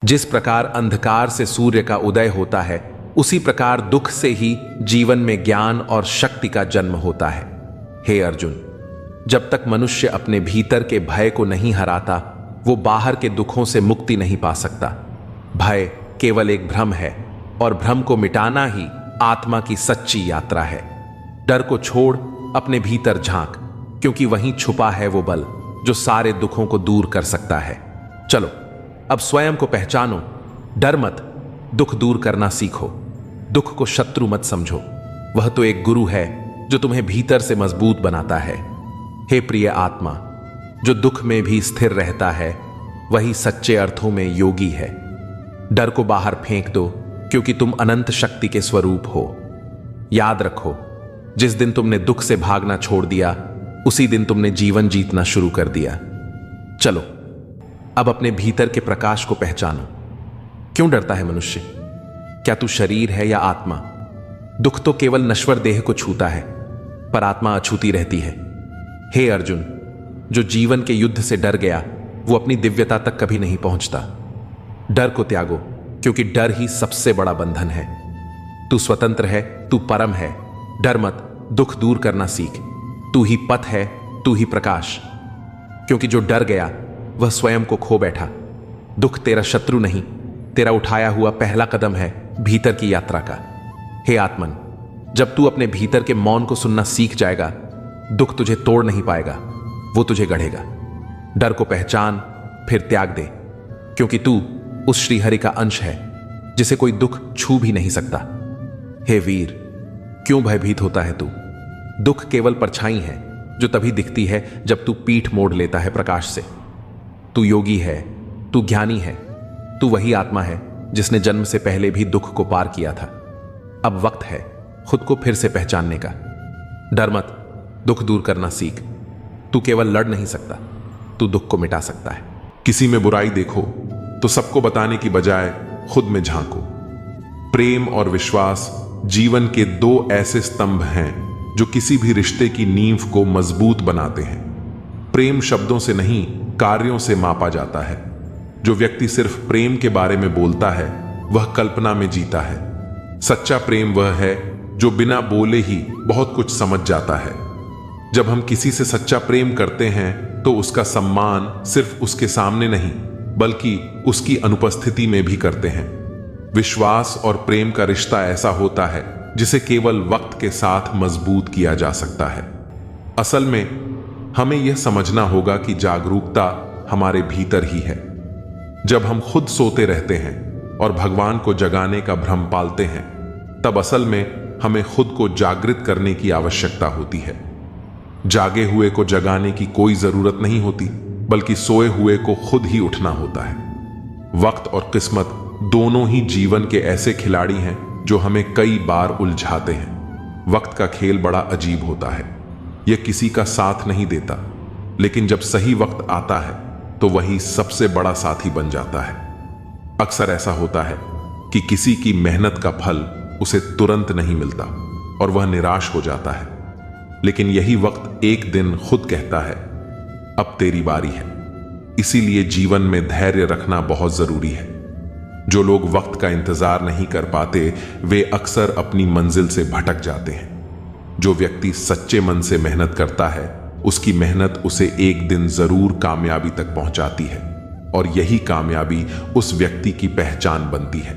जिस प्रकार अंधकार से सूर्य का उदय होता है, उसी प्रकार दुख से ही जीवन में ज्ञान और शक्ति का जन्म होता है। हे अर्जुन, जब तक मनुष्य अपने भीतर के भय को नहीं हराता, वो बाहर के दुखों से मुक्ति नहीं पा सकता। भय केवल एक भ्रम है और भ्रम को मिटाना ही आत्मा की सच्ची यात्रा है। डर को छोड़ अपने भीतर झांक, क्योंकि वहीं छुपा है वो बल जो सारे दुखों को दूर कर सकता है। चलो अब स्वयं को पहचानो, डर मत, दुख दूर करना सीखो। दुख को शत्रु मत समझो, वह तो एक गुरु है जो तुम्हें भीतर से मजबूत बनाता है। हे प्रिय आत्मा, जो दुख में भी स्थिर रहता है, वही सच्चे अर्थों में योगी है। डर को बाहर फेंक दो, क्योंकि तुम अनंत शक्ति के स्वरूप हो। याद रखो, जिस दिन तुमने दुख से भागना छोड़ दिया, उसी दिन तुमने जीवन जीतना शुरू कर दिया। चलो अब अपने भीतर के प्रकाश को पहचानो। क्यों डरता है मनुष्य? क्या तू शरीर है या आत्मा? दुख तो केवल नश्वर देह को छूता है, पर आत्मा अछूती रहती है। हे अर्जुन, जो जीवन के युद्ध से डर गया, वो अपनी दिव्यता तक कभी नहीं पहुंचता। डर को त्यागो, क्योंकि डर ही सबसे बड़ा बंधन है। तू स्वतंत्र है, तू परम है। डर मत, दुख दूर करना सीख। तू ही पथ है, तू ही प्रकाश। क्योंकि जो डर गया वह स्वयं को खो बैठा। दुख तेरा शत्रु नहीं, तेरा उठाया हुआ पहला कदम है भीतर की यात्रा का। हे आत्मन, जब तू अपने भीतर के मौन को सुनना सीख जाएगा, दुख तुझे तोड़ नहीं पाएगा, वो तुझे गढ़ेगा। डर को पहचान, फिर त्याग दे, क्योंकि तू उस श्रीहरि का अंश है जिसे कोई दुख छू भी नहीं सकता। हे वीर, क्यों भयभीत होता है तू? दुख केवल परछाई है जो तभी दिखती है जब तू पीठ मोड़ लेता है प्रकाश से। तू योगी है, तू ज्ञानी है, तू वही आत्मा है जिसने जन्म से पहले भी दुख को पार किया था। अब वक्त है खुद को फिर से पहचानने का। डर मत, दुख दूर करना सीख। तू केवल लड़ नहीं सकता, तू दुख को मिटा सकता है। किसी में बुराई देखो तो सबको बताने की बजाय खुद में झांको। प्रेम और विश्वास जीवन के दो ऐसे स्तंभ हैं जो किसी भी रिश्ते की नींव को मजबूत बनाते हैं। प्रेम शब्दों से नहीं, कार्यों से मापा जाता है। जो व्यक्ति सिर्फ प्रेम के बारे में बोलता है, वह कल्पना में जीता है। सच्चा प्रेम वह है जो बिना बोले ही बहुत कुछ समझ जाता है। जब हम किसी से सच्चा प्रेम करते हैं तो उसका सम्मान सिर्फ उसके सामने नहीं, बल्कि उसकी अनुपस्थिति में भी करते हैं। विश्वास और प्रेम का रिश्ता ऐसा होता है जिसे केवल वक्त के साथ मजबूत किया जा सकता है। असल में हमें यह समझना होगा कि जागरूकता हमारे भीतर ही है। जब हम खुद सोते रहते हैं और भगवान को जगाने का भ्रम पालते हैं, तब असल में हमें खुद को जागृत करने की आवश्यकता होती है। जागे हुए को जगाने की कोई जरूरत नहीं होती, बल्कि सोए हुए को खुद ही उठना होता है। वक्त और किस्मत दोनों ही जीवन के ऐसे खिलाड़ी हैं जो हमें कई बार उलझाते हैं। वक्त का खेल बड़ा अजीब होता है। यह किसी का साथ नहीं देता, लेकिन जब सही वक्त आता है तो वही सबसे बड़ा साथी बन जाता है। अक्सर ऐसा होता है कि किसी की मेहनत का फल उसे तुरंत नहीं मिलता और वह निराश हो जाता है, लेकिन यही वक्त एक दिन खुद कहता है, अब तेरी बारी है। इसीलिए जीवन में धैर्य रखना बहुत जरूरी है। जो लोग वक्त का इंतजार नहीं कर पाते, वे अक्सर अपनी मंजिल से भटक जाते हैं। जो व्यक्ति सच्चे मन से मेहनत करता है, उसकी मेहनत उसे एक दिन जरूर कामयाबी तक पहुंचाती है, और यही कामयाबी उस व्यक्ति की पहचान बनती है।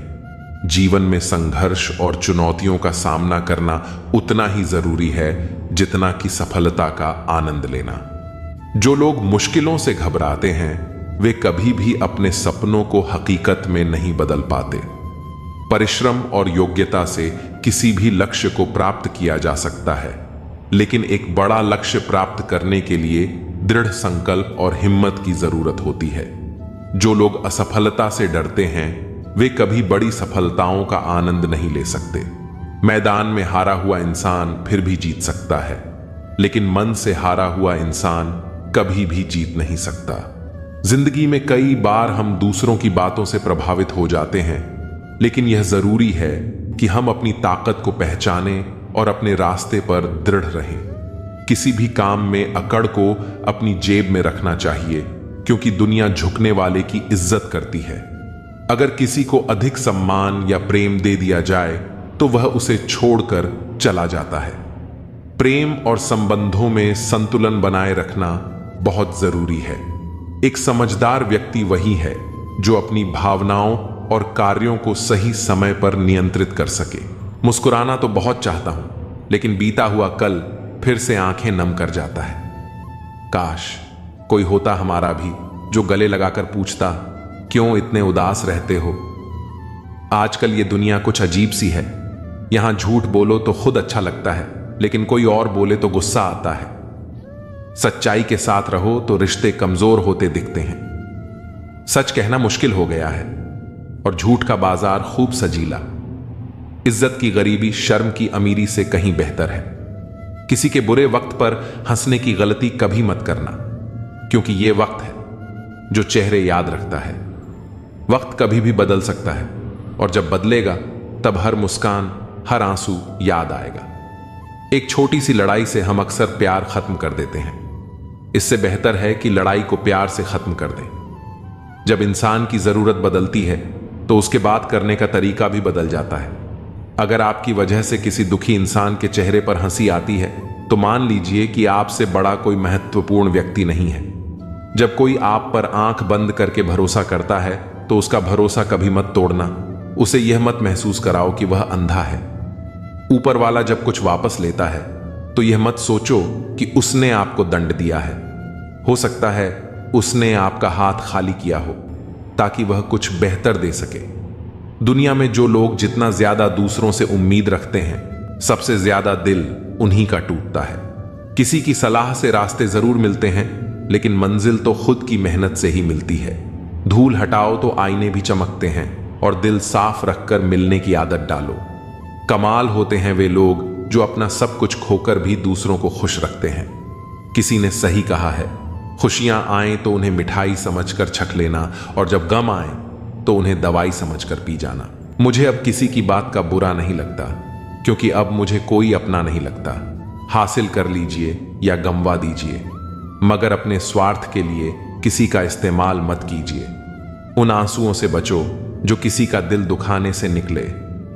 जीवन में संघर्ष और चुनौतियों का सामना करना उतना ही जरूरी है जितना कि सफलता का आनंद लेना। जो लोग मुश्किलों से घबराते हैं, वे कभी भी अपने सपनों को हकीकत में नहीं बदल पाते। परिश्रम और योग्यता से किसी भी लक्ष्य को प्राप्त किया जा सकता है, लेकिन एक बड़ा लक्ष्य प्राप्त करने के लिए दृढ़ संकल्प और हिम्मत की जरूरत होती है। जो लोग असफलता से डरते हैं, वे कभी बड़ी सफलताओं का आनंद नहीं ले सकते। मैदान में हारा हुआ इंसान फिर भी जीत सकता है, लेकिन मन से हारा हुआ इंसान कभी भी जीत नहीं सकता। जिंदगी में कई बार हम दूसरों की बातों से प्रभावित हो जाते हैं, लेकिन यह जरूरी है कि हम अपनी ताकत को पहचानें और अपने रास्ते पर दृढ़ रहें। किसी भी काम में अकड़ को अपनी जेब में रखना चाहिए, क्योंकि दुनिया झुकने वाले की इज्जत करती है। अगर किसी को अधिक सम्मान या प्रेम दे दिया जाए तो वह उसे छोड़कर चला जाता है। प्रेम और संबंधों में संतुलन बनाए रखना बहुत जरूरी है। एक समझदार व्यक्ति वही है जो अपनी भावनाओं और कार्यों को सही समय पर नियंत्रित कर सके। मुस्कुराना तो बहुत चाहता हूं, लेकिन बीता हुआ कल फिर से आंखें नम कर जाता है। काश कोई होता हमारा भी जो गले लगाकर पूछता, क्यों इतने उदास रहते हो? आजकल ये दुनिया कुछ अजीब सी है। यहां झूठ बोलो तो खुद अच्छा लगता है, लेकिन कोई और बोले तो गुस्सा आता है। सच्चाई के साथ रहो तो रिश्ते कमजोर होते दिखते हैं। सच कहना मुश्किल हो गया है और झूठ का बाजार खूब सजीला। इज्जत की गरीबी शर्म की अमीरी से कहीं बेहतर है। किसी के बुरे वक्त पर हंसने की गलती कभी मत करना, क्योंकि यह वक्त है जो चेहरे याद रखता है। वक्त कभी भी बदल सकता है और जब बदलेगा तब हर मुस्कान, हर आंसू याद आएगा। एक छोटी सी लड़ाई से हम अक्सर प्यार खत्म कर देते हैं। इससे बेहतर है कि लड़ाई को प्यार से खत्म कर दें। जब इंसान की जरूरत बदलती है तो उसके बात करने का तरीका भी बदल जाता है। अगर आपकी वजह से किसी दुखी इंसान के चेहरे पर हंसी आती है तो मान लीजिए कि आपसे बड़ा कोई महत्वपूर्ण व्यक्ति नहीं है। जब कोई आप पर आंख बंद करके भरोसा करता है तो उसका भरोसा कभी मत तोड़ना। उसे यह मत महसूस कराओ कि वह अंधा है। ऊपर वाला जब कुछ वापस लेता है तो यह मत सोचो कि उसने आपको दंड दिया है। हो सकता है उसने आपका हाथ खाली किया हो ताकि वह कुछ बेहतर दे सके। दुनिया में जो लोग जितना ज्यादा दूसरों से उम्मीद रखते हैं, सबसे ज्यादा दिल उन्हीं का टूटता है। किसी की सलाह से रास्ते जरूर मिलते हैं, लेकिन मंजिल तो खुद की मेहनत से ही मिलती है। धूल हटाओ तो आईने भी चमकते हैं और दिल साफ रखकर मिलने की आदत डालो। कमाल होते हैं वे लोग जो अपना सब कुछ खोकर भी दूसरों को खुश रखते हैं। किसी ने सही कहा है, खुशियां आए तो उन्हें मिठाई समझकर छक लेना और जब गम आए तो उन्हें दवाई समझकर पी जाना। मुझे अब किसी की बात का बुरा नहीं लगता, क्योंकि अब मुझे कोई अपना नहीं लगता। हासिल कर लीजिए या गंवा दीजिए, मगर अपने स्वार्थ के लिए किसी का इस्तेमाल मत कीजिए। उन आंसुओं से बचो जो किसी का दिल दुखाने से निकले,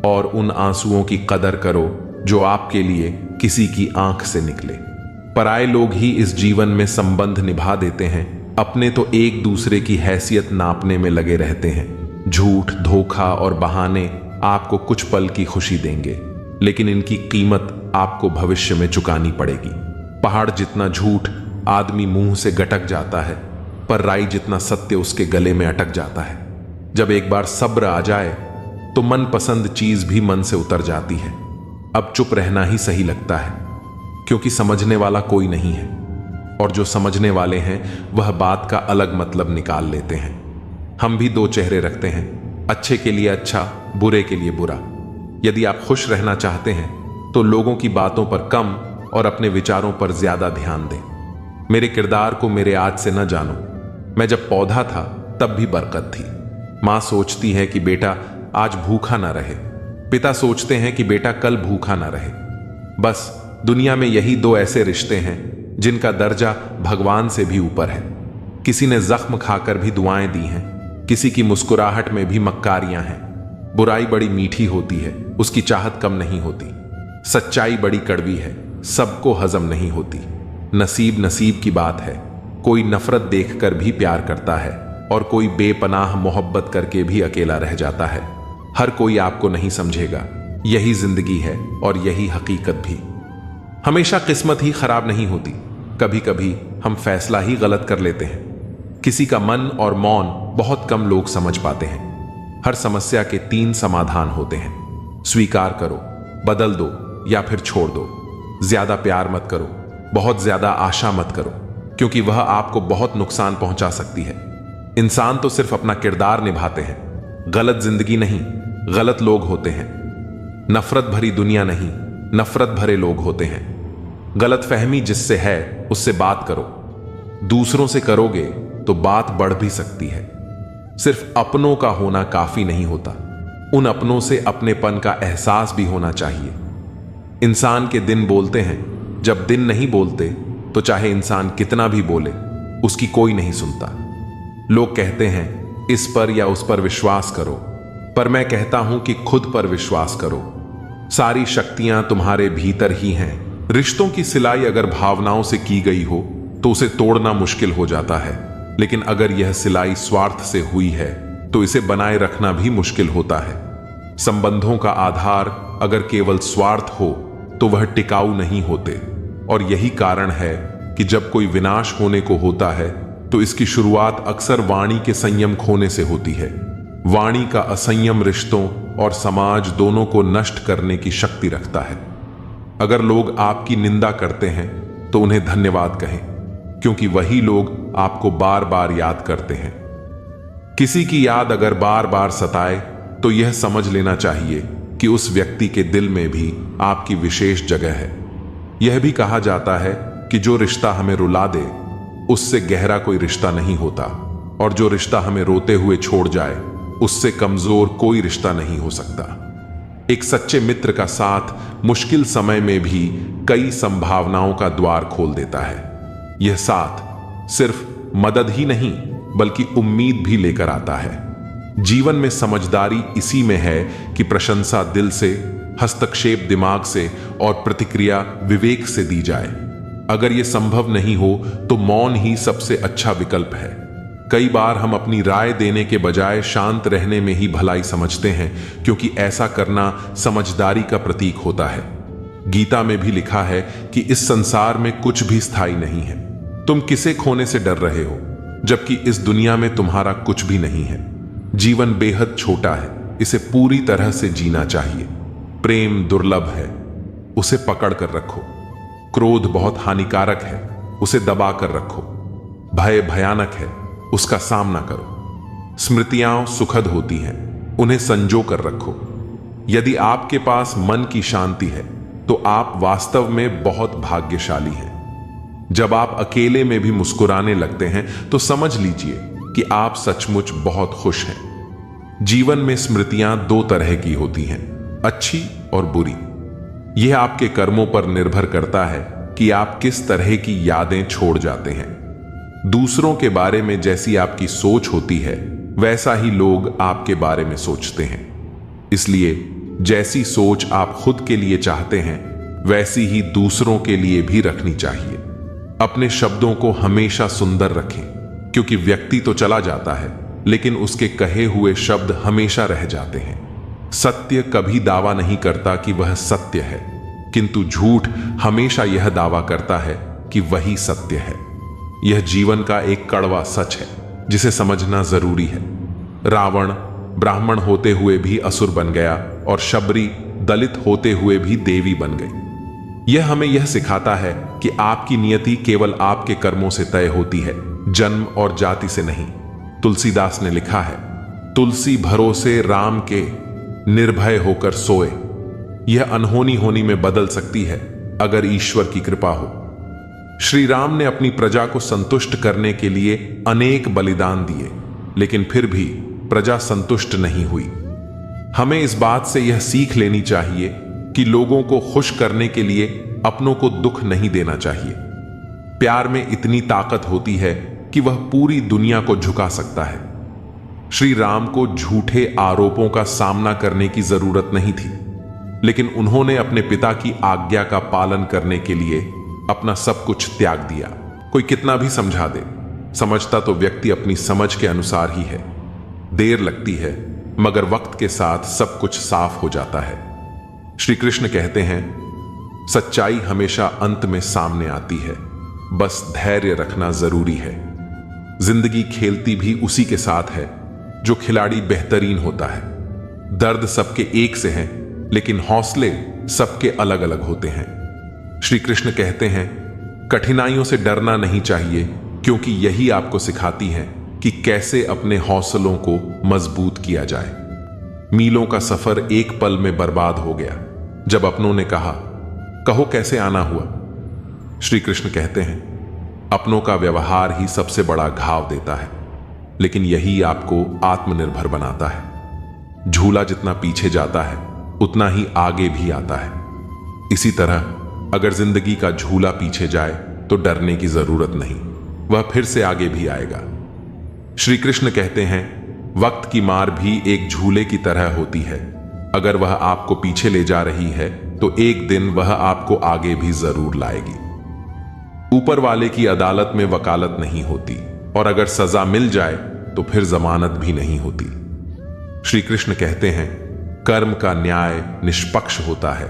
और उन आंसुओं की कदर करो जो आपके लिए किसी की आंख से निकले। पराये लोग ही इस जीवन में संबंध निभा देते हैं, अपने तो एक दूसरे की हैसियत नापने में लगे रहते हैं। झूठ, धोखा और बहाने आपको कुछ पल की खुशी देंगे, लेकिन इनकी कीमत आपको भविष्य में चुकानी पड़ेगी। पहाड़ जितना झूठ आदमी मुंह से गटक जाता है, पर राई जितना सत्य उसके गले में अटक जाता है। जब एक बार सब्र आ जाए तो मनपसंद चीज भी मन से उतर जाती है। अब चुप रहना ही सही लगता है, क्योंकि समझने वाला कोई नहीं है, और जो समझने वाले हैं वह बात का अलग मतलब निकाल लेते हैं। हम भी दो चेहरे रखते हैं, अच्छे के लिए अच्छा, बुरे के लिए बुरा। यदि आप खुश रहना चाहते हैं तो लोगों की बातों पर कम और अपने विचारों पर ज्यादा ध्यान दें। मेरे किरदार को मेरे आज से न जानो। मैं जब पौधा था तब भी बरकत थी। मां सोचती है कि बेटा आज भूखा ना रहे, पिता सोचते हैं कि बेटा कल भूखा ना रहे। बस दुनिया में यही दो ऐसे रिश्ते हैं जिनका दर्जा भगवान से भी ऊपर है। किसी ने जख्म खाकर भी दुआएं दी हैं, किसी की मुस्कुराहट में भी मक्कारियां हैं। बुराई बड़ी मीठी होती है, उसकी चाहत कम नहीं होती। सच्चाई बड़ी कड़वी है, सबको हजम नहीं होती। नसीब नसीब की बात है। कोई नफरत देखकर भी प्यार करता है और कोई बेपनाह मोहब्बत करके भी अकेला रह जाता है। हर कोई आपको नहीं समझेगा, यही जिंदगी है और यही हकीकत भी। हमेशा किस्मत ही खराब नहीं होती, कभी कभी हम फैसला ही गलत कर लेते हैं। किसी का मन और मौन बहुत कम लोग समझ पाते हैं। हर समस्या के 3 समाधान होते हैं। स्वीकार करो, बदल दो या फिर छोड़ दो। ज्यादा प्यार मत करो, बहुत ज्यादा आशा मत करो, क्योंकि वह आपको बहुत नुकसान पहुंचा सकती है। इंसान तो सिर्फ अपना किरदार निभाते हैं, गलत जिंदगी नहीं, गलत लोग होते हैं। नफरत भरी दुनिया नहीं, नफरत भरे लोग होते हैं। गलत फहमी जिससे है उससे बात करो। दूसरों से करोगे तो बात बढ़ भी सकती है। सिर्फ अपनों का होना काफी नहीं होता, उन अपनों से अपनेपन का एहसास भी होना चाहिए। इंसान के दिन बोलते हैं, जब दिन नहीं बोलते तो चाहे इंसान कितना भी बोले उसकी कोई नहीं सुनता। लोग कहते हैं इस पर या उस पर विश्वास करो, पर मैं कहता हूं कि खुद पर विश्वास करो। सारी शक्तियां तुम्हारे भीतर ही हैं। रिश्तों की सिलाई अगर भावनाओं से की गई हो तो उसे तोड़ना मुश्किल हो जाता है, लेकिन अगर यह सिलाई स्वार्थ से हुई है तो इसे बनाए रखना भी मुश्किल होता है। संबंधों का आधार अगर केवल स्वार्थ हो तो वह टिकाऊ नहीं होते, और यही कारण है कि जब कोई विनाश होने को होता है तो इसकी शुरुआत अक्सर वाणी के संयम खोने से होती है। वाणी का असंयम रिश्तों और समाज दोनों को नष्ट करने की शक्ति रखता है। अगर लोग आपकी निंदा करते हैं तो उन्हें धन्यवाद कहें, क्योंकि वही लोग आपको बार बार याद करते हैं। किसी की याद अगर बार बार सताए तो यह समझ लेना चाहिए कि उस व्यक्ति के दिल में भी आपकी विशेष जगह है। यह भी कहा जाता है कि जो रिश्ता हमें रुला दे उससे गहरा कोई रिश्ता नहीं होता, और जो रिश्ता हमें रोते हुए छोड़ जाए उससे कमजोर कोई रिश्ता नहीं हो सकता। एक सच्चे मित्र का साथ मुश्किल समय में भी कई संभावनाओं का द्वार खोल देता है। यह साथ सिर्फ मदद ही नहीं बल्कि उम्मीद भी लेकर आता है। जीवन में समझदारी इसी में है कि प्रशंसा दिल से, हस्तक्षेप दिमाग से और प्रतिक्रिया विवेक से दी जाए। अगर यह संभव नहीं हो तो मौन ही सबसे अच्छा विकल्प है। कई बार हम अपनी राय देने के बजाय शांत रहने में ही भलाई समझते हैं, क्योंकि ऐसा करना समझदारी का प्रतीक होता है। गीता में भी लिखा है कि इस संसार में कुछ भी स्थायी नहीं है। तुम किसे खोने से डर रहे हो, जबकि इस दुनिया में तुम्हारा कुछ भी नहीं है। जीवन बेहद छोटा है, इसे पूरी तरह से जीना चाहिए। प्रेम दुर्लभ है, उसे पकड़ कर रखो। क्रोध बहुत हानिकारक है, उसे दबा कर रखो। भय भयानक है, उसका सामना करो। स्मृतियां सुखद होती हैं, उन्हें संजो कर रखो। यदि आपके पास मन की शांति है तो आप वास्तव में बहुत भाग्यशाली हैं। जब आप अकेले में भी मुस्कुराने लगते हैं तो समझ लीजिए कि आप सचमुच बहुत खुश हैं। जीवन में स्मृतियां दो तरह की होती हैं, अच्छी और बुरी। यह आपके कर्मों पर निर्भर करता है कि आप किस तरह की यादें छोड़ जाते हैं। दूसरों के बारे में जैसी आपकी सोच होती है वैसा ही लोग आपके बारे में सोचते हैं। इसलिए जैसी सोच आप खुद के लिए चाहते हैं वैसी ही दूसरों के लिए भी रखनी चाहिए। अपने शब्दों को हमेशा सुंदर रखें, क्योंकि व्यक्ति तो चला जाता है लेकिन उसके कहे हुए शब्द हमेशा रह जाते हैं। सत्य कभी दावा नहीं करता कि वह सत्य है, किंतु झूठ हमेशा यह दावा करता है कि वही सत्य है। यह जीवन का एक कड़वा सच है जिसे समझना जरूरी है। रावण ब्राह्मण होते हुए भी असुर बन गया और शबरी दलित होते हुए भी देवी बन गई। यह हमें यह सिखाता है कि आपकी नियति केवल आपके कर्मों से तय होती है, जन्म और जाति से नहीं। तुलसीदास ने लिखा है, तुलसी भरोसे राम के निर्भय होकर सोए। यह अनहोनी होनी में बदल सकती है अगर ईश्वर की कृपा हो। श्री राम ने अपनी प्रजा को संतुष्ट करने के लिए अनेक बलिदान दिए, लेकिन फिर भी प्रजा संतुष्ट नहीं हुई। हमें इस बात से यह सीख लेनी चाहिए कि लोगों को खुश करने के लिए अपनों को दुख नहीं देना चाहिए। प्यार में इतनी ताकत होती है कि वह पूरी दुनिया को झुका सकता है। श्री राम को झूठे आरोपों का सामना करने की जरूरत नहीं थी, लेकिन उन्होंने अपने पिता की आज्ञा का पालन करने के लिए अपना सब कुछ त्याग दिया। कोई कितना भी समझा दे, समझता तो व्यक्ति अपनी समझ के अनुसार ही है। देर लगती है मगर वक्त के साथ सब कुछ साफ हो जाता है। श्री कृष्ण कहते हैं, सच्चाई हमेशा अंत में सामने आती है, बस धैर्य रखना जरूरी है। जिंदगी खेलती भी उसी के साथ है जो खिलाड़ी बेहतरीन होता है। दर्द सबके एक से हैं, लेकिन हौसले सबके अलग अलग होते हैं। श्री कृष्ण कहते हैं, कठिनाइयों से डरना नहीं चाहिए, क्योंकि यही आपको सिखाती हैं कि कैसे अपने हौसलों को मजबूत किया जाए। मीलों का सफर एक पल में बर्बाद हो गया जब अपनों ने कहा, कहो कैसे आना हुआ। श्री कृष्ण कहते हैं, अपनों का व्यवहार ही सबसे बड़ा घाव देता है, लेकिन यही आपको आत्मनिर्भर बनाता है। झूला जितना पीछे जाता है उतना ही आगे भी आता है। इसी तरह अगर जिंदगी का झूला पीछे जाए तो डरने की जरूरत नहीं, वह फिर से आगे भी आएगा। श्री कृष्ण कहते हैं, वक्त की मार भी एक झूले की तरह होती है। अगर वह आपको पीछे ले जा रही है तो एक दिन वह आपको आगे भी जरूर लाएगी। ऊपर वाले की अदालत में वकालत नहीं होती, और अगर सजा मिल जाए तो फिर जमानत भी नहीं होती। श्री कृष्ण कहते हैं, कर्म का न्याय निष्पक्ष होता है,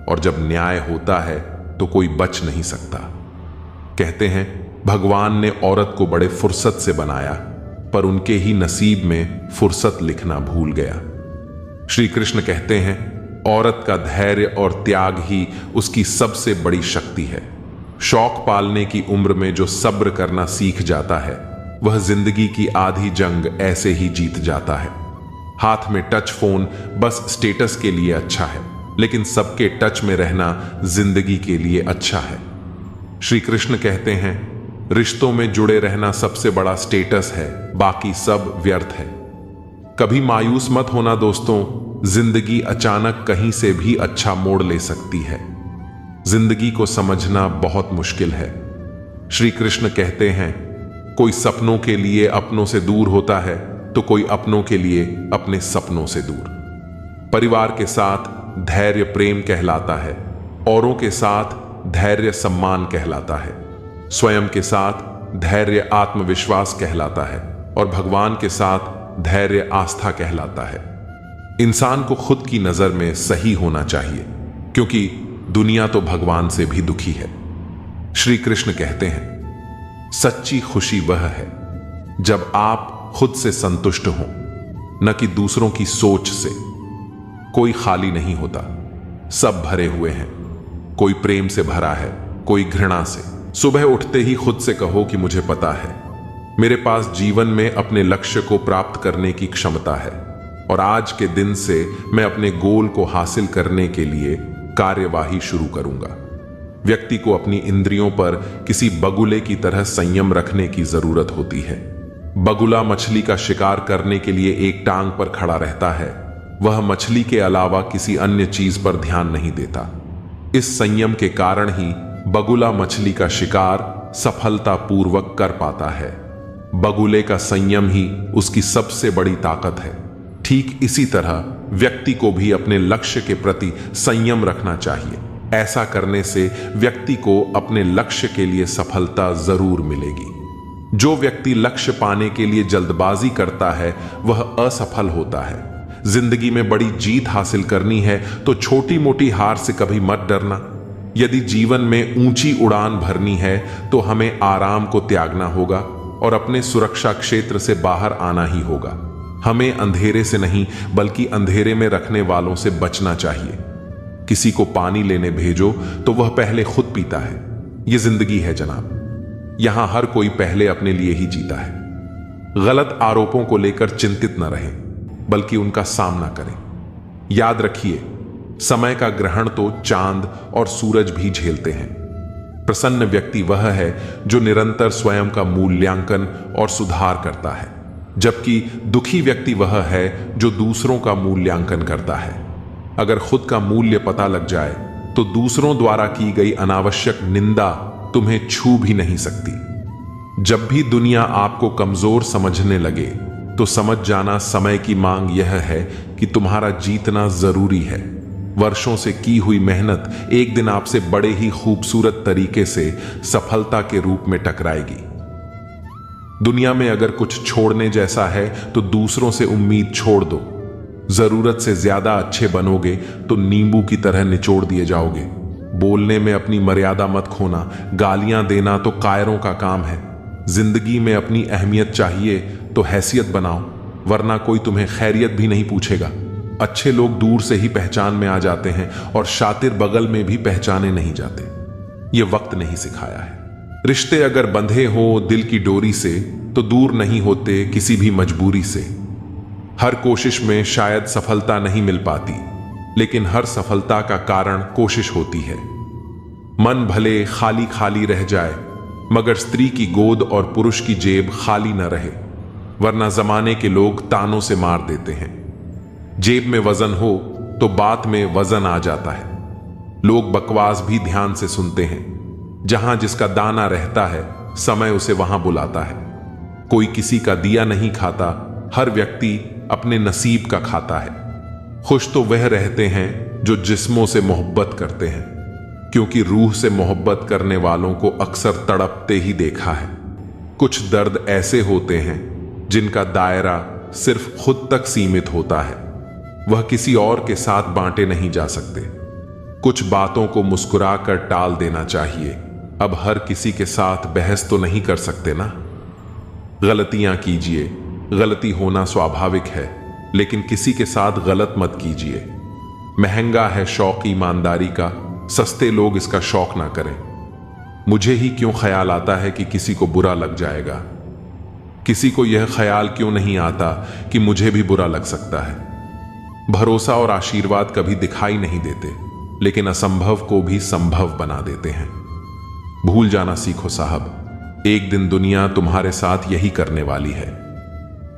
और जब न्याय होता है तो कोई बच नहीं सकता। कहते हैं, भगवान ने औरत को बड़े फुर्सत से बनाया, पर उनके ही नसीब में फुर्सत लिखना भूल गया। श्री कृष्ण कहते हैं, औरत का धैर्य और त्याग ही उसकी सबसे बड़ी शक्ति है। शौक पालने की उम्र में जो सब्र करना सीख जाता है, वह जिंदगी की आधी जंग ऐसे ही जीत जाता है। हाथ में टच फोन बस स्टेटस के लिए अच्छा है, लेकिन सबके टच में रहना जिंदगी के लिए अच्छा है। श्री कृष्ण कहते हैं, रिश्तों में जुड़े रहना सबसे बड़ा स्टेटस है, बाकी सब व्यर्थ है। कभी मायूस मत होना दोस्तों, जिंदगी अचानक कहीं से भी अच्छा मोड़ ले सकती है। जिंदगी को समझना बहुत मुश्किल है। श्री कृष्ण कहते हैं, कोई सपनों के लिए अपनों से दूर होता है तो कोई अपनों के लिए अपने सपनों से दूर। परिवार के साथ धैर्य प्रेम कहलाता है, औरों के साथ धैर्य सम्मान कहलाता है, स्वयं के साथ धैर्य आत्मविश्वास कहलाता है, और भगवान के साथ धैर्य आस्था कहलाता है। इंसान को खुद की नजर में सही होना चाहिए, क्योंकि दुनिया तो भगवान से भी दुखी है। श्री कृष्ण कहते हैं, सच्ची खुशी वह है जब आप खुद से संतुष्ट हों, न कि दूसरों की सोच से। कोई खाली नहीं होता, सब भरे हुए हैं। कोई प्रेम से भरा है, कोई घृणा से। सुबह उठते ही खुद से कहो कि मुझे पता है मेरे पास जीवन में अपने लक्ष्य को प्राप्त करने की क्षमता है, और आज के दिन से मैं अपने गोल को हासिल करने के लिए कार्यवाही शुरू करूंगा। व्यक्ति को अपनी इंद्रियों पर किसी बगुले की तरह संयम रखने की जरूरत होती है। बगुला मछली का शिकार करने के लिए एक टांग पर खड़ा रहता है, वह मछली के अलावा किसी अन्य चीज पर ध्यान नहीं देता। इस संयम के कारण ही बगुला मछली का शिकार सफलतापूर्वक कर पाता है। बगुले का संयम ही उसकी सबसे बड़ी ताकत है। ठीक इसी तरह व्यक्ति को भी अपने लक्ष्य के प्रति संयम रखना चाहिए। ऐसा करने से व्यक्ति को अपने लक्ष्य के लिए सफलता जरूर मिलेगी। जो व्यक्ति लक्ष्य पाने के लिए जल्दबाजी करता है वह असफल होता है। जिंदगी में बड़ी जीत हासिल करनी है तो छोटी मोटी हार से कभी मत डरना। यदि जीवन में ऊंची उड़ान भरनी है तो हमें आराम को त्यागना होगा और अपने सुरक्षा क्षेत्र से बाहर आना ही होगा। हमें अंधेरे से नहीं बल्कि अंधेरे में रखने वालों से बचना चाहिए। किसी को पानी लेने भेजो तो वह पहले खुद पीता है। यह जिंदगी है जनाब, यहां हर कोई पहले अपने लिए ही जीता है। गलत आरोपों को लेकर चिंतित न रहें, बल्कि उनका सामना करें। याद रखिए, समय का ग्रहण तो चांद और सूरज भी झेलते हैं। प्रसन्न व्यक्ति वह है जो निरंतर स्वयं का मूल्यांकन और सुधार करता है, जबकि दुखी व्यक्ति वह है जो दूसरों का मूल्यांकन करता है। अगर खुद का मूल्य पता लग जाए तो दूसरों द्वारा की गई अनावश्यक निंदा तुम्हें छू भी नहीं सकती। जब भी दुनिया आपको कमजोर समझने लगे तो समझ जाना समय की मांग यह है कि तुम्हारा जीतना जरूरी है। वर्षों से की हुई मेहनत एक दिन आपसे बड़े ही खूबसूरत तरीके से सफलता के रूप में टकराएगी। दुनिया में अगर कुछ छोड़ने जैसा है तो दूसरों से उम्मीद छोड़ दो। जरूरत से ज्यादा अच्छे बनोगे तो नींबू की तरह निचोड़ दिए जाओगे। बोलने में अपनी मर्यादा मत खोना, गालियां देना तो कायरों का काम है। जिंदगी में अपनी अहमियत चाहिए तो हैसियत बनाओ, वरना कोई तुम्हें खैरियत भी नहीं पूछेगा। अच्छे लोग दूर से ही पहचान में आ जाते हैं और शातिर बगल में भी पहचाने नहीं जाते। ये वक्त नहीं सिखाया है। रिश्ते अगर बंधे हो दिल की डोरी से तो दूर नहीं होते किसी भी मजबूरी से। हर कोशिश में शायद सफलता नहीं मिल पाती, लेकिन हर सफलता का कारण कोशिश होती है। मन भले खाली खाली रह जाए, मगर स्त्री की गोद और पुरुष की जेब खाली न रहे, वरना जमाने के लोग तानों से मार देते हैं। जेब में वजन हो तो बात में वजन आ जाता है। लोग बकवास भी ध्यान से सुनते हैं। जहां जिसका दाना रहता है समय उसे वहां बुलाता है। कोई किसी का दिया नहीं खाता, हर व्यक्ति अपने नसीब का खाता है। खुश तो वह रहते हैं जो जिस्मों से मोहब्बत करते हैं, क्योंकि रूह से मोहब्बत करने वालों को अक्सर तड़पते ही देखा है। कुछ दर्द ऐसे होते हैं जिनका दायरा सिर्फ खुद तक सीमित होता है, वह किसी और के साथ बांटे नहीं जा सकते। कुछ बातों को मुस्कुरा कर टाल देना चाहिए। अब हर किसी के साथ बहस तो नहीं कर सकते ना। गलतियां कीजिए, गलती होना स्वाभाविक है, लेकिन किसी के साथ गलत मत कीजिए। महंगा है शौक ईमानदारी का, सस्ते लोग इसका शौक ना करें। मुझे ही क्यों ख्याल आता है कि किसी को बुरा लग जाएगा? किसी को यह ख्याल क्यों नहीं आता कि मुझे भी बुरा लग सकता है? भरोसा और आशीर्वाद कभी दिखाई नहीं देते, लेकिन असंभव को भी संभव बना देते हैं। भूल जाना सीखो साहब, एक दिन दुनिया तुम्हारे साथ यही करने वाली है।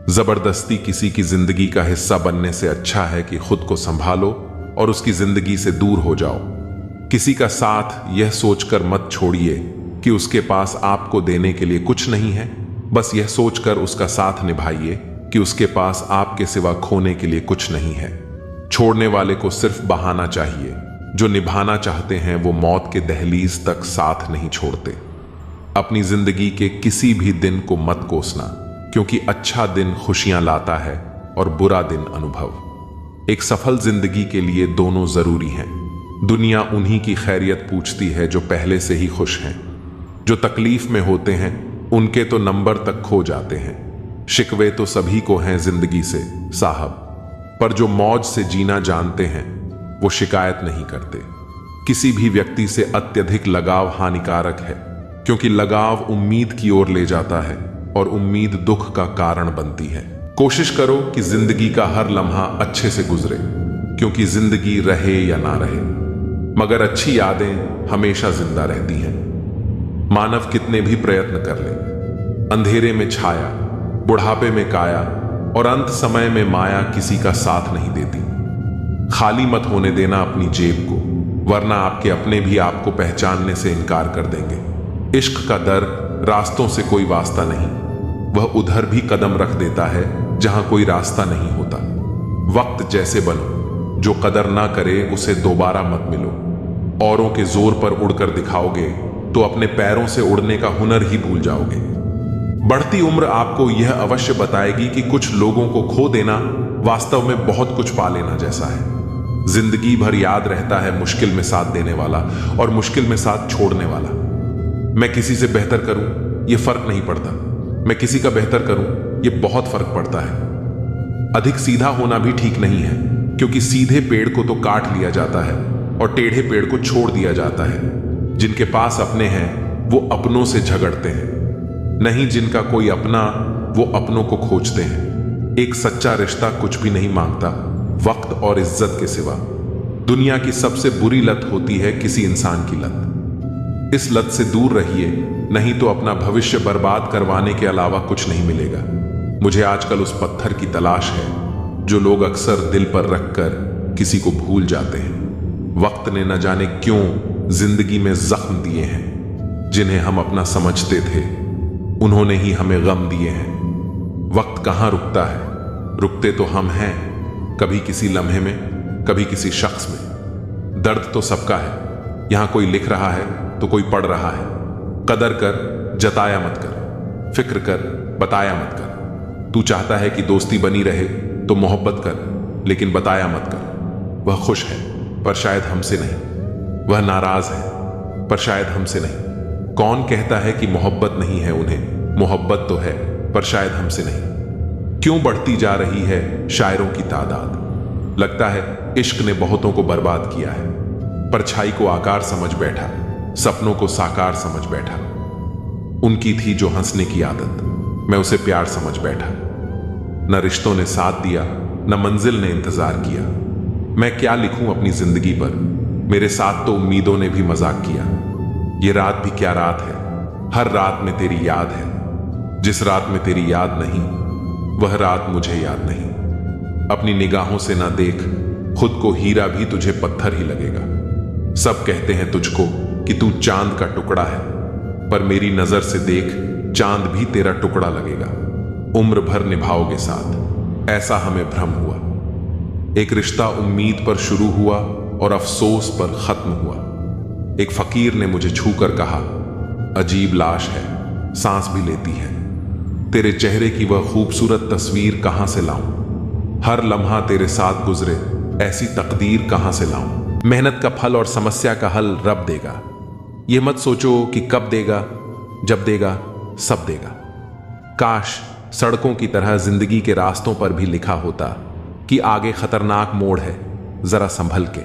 जबरदस्ती किसी की जिंदगी का हिस्सा बनने से अच्छा है कि खुद को संभालो और उसकी जिंदगी से दूर हो जाओ। किसी का साथ यह सोचकर मत छोड़िए कि उसके पास आपको देने के लिए कुछ नहीं है। बस यह सोचकर उसका साथ निभाइए कि उसके पास आपके सिवा खोने के लिए कुछ नहीं है। छोड़ने वाले को सिर्फ बहाना चाहिए, जो निभाना चाहते हैं वो मौत के दहलीज तक साथ नहीं छोड़ते। अपनी जिंदगी के किसी भी दिन को मत कोसना, क्योंकि अच्छा दिन खुशियां लाता है और बुरा दिन अनुभव। एक सफल जिंदगी के लिए दोनों जरूरी हैं। दुनिया उन्हीं की खैरियत पूछती है जो पहले से ही खुश हैं। जो तकलीफ में होते हैं उनके तो नंबर तक खो जाते हैं। शिकवे तो सभी को हैं जिंदगी से साहब, पर जो मौज से जीना जानते हैं वो शिकायत नहीं करते। किसी भी व्यक्ति से अत्यधिक लगाव हानिकारक है, क्योंकि लगाव उम्मीद की ओर ले जाता है और उम्मीद दुख का कारण बनती है। कोशिश करो कि जिंदगी का हर लम्हा अच्छे से गुजरे, क्योंकि जिंदगी रहे या ना रहे, मगर अच्छी यादें हमेशा जिंदा रहती हैं। मानव कितने भी प्रयत्न कर ले, अंधेरे में छाया, बुढ़ापे में काया और अंत समय में माया किसी का साथ नहीं देती। खाली मत होने देना अपनी जेब को, वरना आपके अपने भी आपको पहचानने से इनकार कर देंगे। इश्क का दर रास्तों से कोई वास्ता नहीं, वह उधर भी कदम रख देता है जहां कोई रास्ता नहीं होता। वक्त जैसे बनो, जो कदर ना करे उसे दोबारा मत मिलो। औरों के जोर पर उड़कर दिखाओगे तो अपने पैरों से उड़ने का हुनर ही भूल जाओगे। बढ़ती उम्र आपको यह अवश्य बताएगी कि कुछ लोगों को खो देना वास्तव में बहुत कुछ पा लेना जैसा है। जिंदगी भर याद रहता है मुश्किल में साथ देने वाला और मुश्किल में साथ छोड़ने वाला। मैं किसी से बेहतर करूं यह फर्क नहीं पड़ता, मैं किसी का बेहतर करूं यह बहुत फर्क पड़ता है। अधिक सीधा होना भी ठीक नहीं है, क्योंकि सीधे पेड़ को तो काट लिया जाता है और टेढ़े पेड़ को छोड़ दिया जाता है। जिनके पास अपने हैं वो अपनों से झगड़ते हैं, नहीं जिनका कोई अपना वो अपनों को खोजते हैं। एक सच्चा रिश्ता कुछ भी नहीं मांगता वक्त और इज्जत के सिवा। दुनिया की सबसे बुरी लत होती है किसी इंसान की लत। इस लत से दूर रहिए, नहीं तो अपना भविष्य बर्बाद करवाने के अलावा कुछ नहीं मिलेगा। मुझे आजकल उस पत्थर की तलाश है जो लोग अक्सर दिल पर रखकर किसी को भूल जाते हैं। वक्त ने न जाने क्यों जिंदगी में जख्म दिए हैं, जिन्हें हम अपना समझते थे उन्होंने ही हमें गम दिए हैं। वक्त कहाँ रुकता है, रुकते तो हम हैं, कभी किसी लम्हे में, कभी किसी शख्स में। दर्द तो सबका है, यहां कोई लिख रहा है तो कोई पढ़ रहा है। कदर कर, जताया मत कर, फिक्र कर, बताया मत कर। तू चाहता है कि दोस्ती बनी रहे तो मोहब्बत कर, लेकिन बताया मत कर। वह खुश है पर शायद हमसे नहीं, वह नाराज है पर शायद हमसे नहीं। कौन कहता है कि मोहब्बत नहीं है उन्हें? मोहब्बत तो है पर शायद हमसे नहीं। क्यों बढ़ती जा रही है शायरों की तादाद? लगता है इश्क ने बहुतों को बर्बाद किया है। परछाई को आकार समझ बैठा, सपनों को साकार समझ बैठा। उनकी थी जो हंसने की आदत, मैं उसे प्यार समझ बैठा। न रिश्तों ने साथ दिया, न मंजिल ने इंतजार किया। मैं क्या लिखूं अपनी जिंदगी पर, मेरे साथ तो उम्मीदों ने भी मजाक किया। ये रात भी क्या रात है, हर रात में तेरी याद है। जिस रात में तेरी याद नहीं, वह रात मुझे याद नहीं। अपनी निगाहों से ना देख, खुद को हीरा भी तुझे पत्थर ही लगेगा। सब कहते हैं तुझको कि तू चांद का टुकड़ा है, पर मेरी नजर से देख, चांद भी तेरा टुकड़ा लगेगा। उम्र भर निभाओगे साथ, ऐसा हमें भ्रम हुआ। एक रिश्ता उम्मीद पर शुरू हुआ और अफसोस पर खत्म हुआ। एक फकीर ने मुझे छूकर कहा, अजीब लाश है, सांस भी लेती है। तेरे चेहरे की वह खूबसूरत तस्वीर कहां से लाऊं? हर लम्हा तेरे साथ गुजरे, ऐसी तकदीर कहां से लाऊं? मेहनत का फल और समस्या का हल रब देगा। यह मत सोचो कि कब देगा, जब देगा सब देगा। काश सड़कों की तरह जिंदगी के रास्तों पर भी लिखा होता कि आगे खतरनाक मोड़ है, जरा संभल के।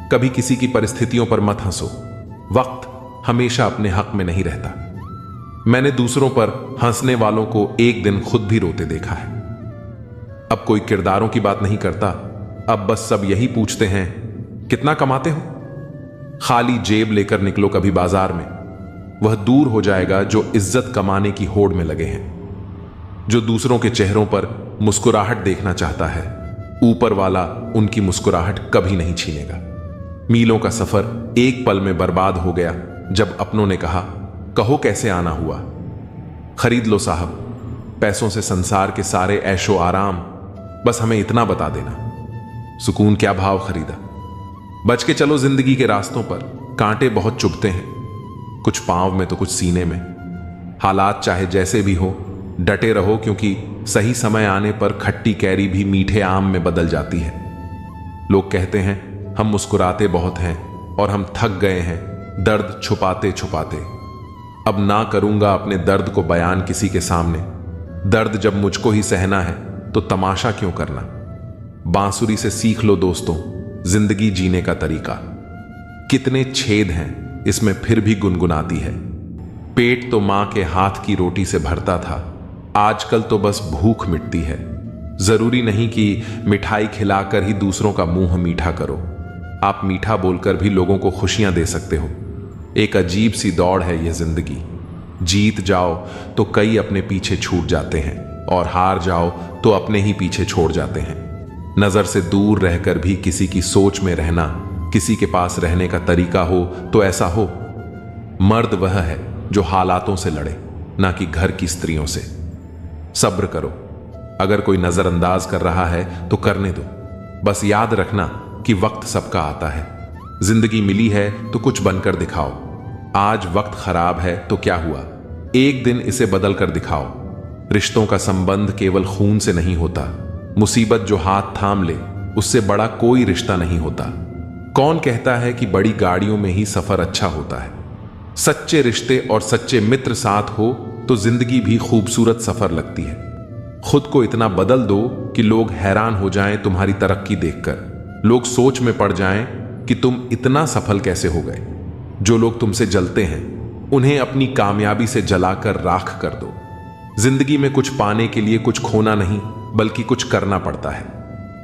कभी किसी की परिस्थितियों पर मत हंसो, वक्त हमेशा अपने हक में नहीं रहता। मैंने दूसरों पर हंसने वालों को एक दिन खुद भी रोते देखा है। अब कोई किरदारों की बात नहीं करता, अब बस सब यही पूछते हैं, कितना कमाते हो? खाली जेब लेकर निकलो कभी बाजार में, वह दूर हो जाएगा जो इज्जत कमाने की होड़ में लगे हैं। जो दूसरों के चेहरों पर मुस्कुराहट देखना चाहता है, ऊपर वाला उनकी मुस्कुराहट कभी नहीं छीनेगा। मीलों का सफर एक पल में बर्बाद हो गया जब अपनों ने कहा, कहो कैसे आना हुआ। खरीद लो साहब, पैसों से संसार के सारे ऐशो आराम, बस हमें इतना बता देना। सुकून क्या भाव खरीदा। बच के चलो जिंदगी के रास्तों पर, कांटे बहुत चुभते हैं, कुछ पांव में तो कुछ सीने में। हालात चाहे जैसे भी हो, डटे रहो, क्योंकि सही समय आने पर खट्टी कैरी भी मीठे आम में बदल जाती है। लोग कहते हैं हम मुस्कुराते बहुत हैं और हम थक गए हैं दर्द छुपाते छुपाते। अब ना करूंगा अपने दर्द को बयान किसी के सामने। दर्द जब मुझको ही सहना है तो तमाशा क्यों करना। बांसुरी से सीख लो दोस्तों जिंदगी जीने का तरीका। कितने छेद हैं इसमें फिर भी गुनगुनाती है। पेट तो मां के हाथ की रोटी से भरता था, आजकल तो बस भूख मिटती है। जरूरी नहीं कि मिठाई खिलाकर ही दूसरों का मुंह मीठा करो, आप मीठा बोलकर भी लोगों को खुशियां दे सकते हो। एक अजीब सी दौड़ है यह जिंदगी। जीत जाओ तो कई अपने पीछे छूट जाते हैं और हार जाओ तो अपने ही पीछे छोड़ जाते हैं। नजर से दूर रहकर भी किसी की सोच में रहना, किसी के पास रहने का तरीका हो तो ऐसा हो। मर्द वह है जो हालातों से लड़े, ना कि घर की स्त्रियों से। सब्र करो, अगर कोई नजरअंदाज कर रहा है तो करने दो। बस याद रखना कि वक्त सबका आता है। जिंदगी मिली है तो कुछ बनकर दिखाओ। आज वक्त खराब है तो क्या हुआ, एक दिन इसे बदल कर दिखाओ। रिश्तों का संबंध केवल खून से नहीं होता, मुसीबत जो हाथ थाम ले उससे बड़ा कोई रिश्ता नहीं होता। कौन कहता है कि बड़ी गाड़ियों में ही सफर अच्छा होता है। सच्चे रिश्ते और सच्चे मित्र साथ हो तो जिंदगी भी खूबसूरत सफर लगती है। खुद को इतना बदल दो कि लोग हैरान हो जाएं तुम्हारी तरक्की देखकर। लोग सोच में पड़ जाएं कि तुम इतना सफल कैसे हो गए। जो लोग तुमसे जलते हैं उन्हें अपनी कामयाबी से जलाकर राख कर दो। जिंदगी में कुछ पाने के लिए कुछ खोना नहीं बल्कि कुछ करना पड़ता है।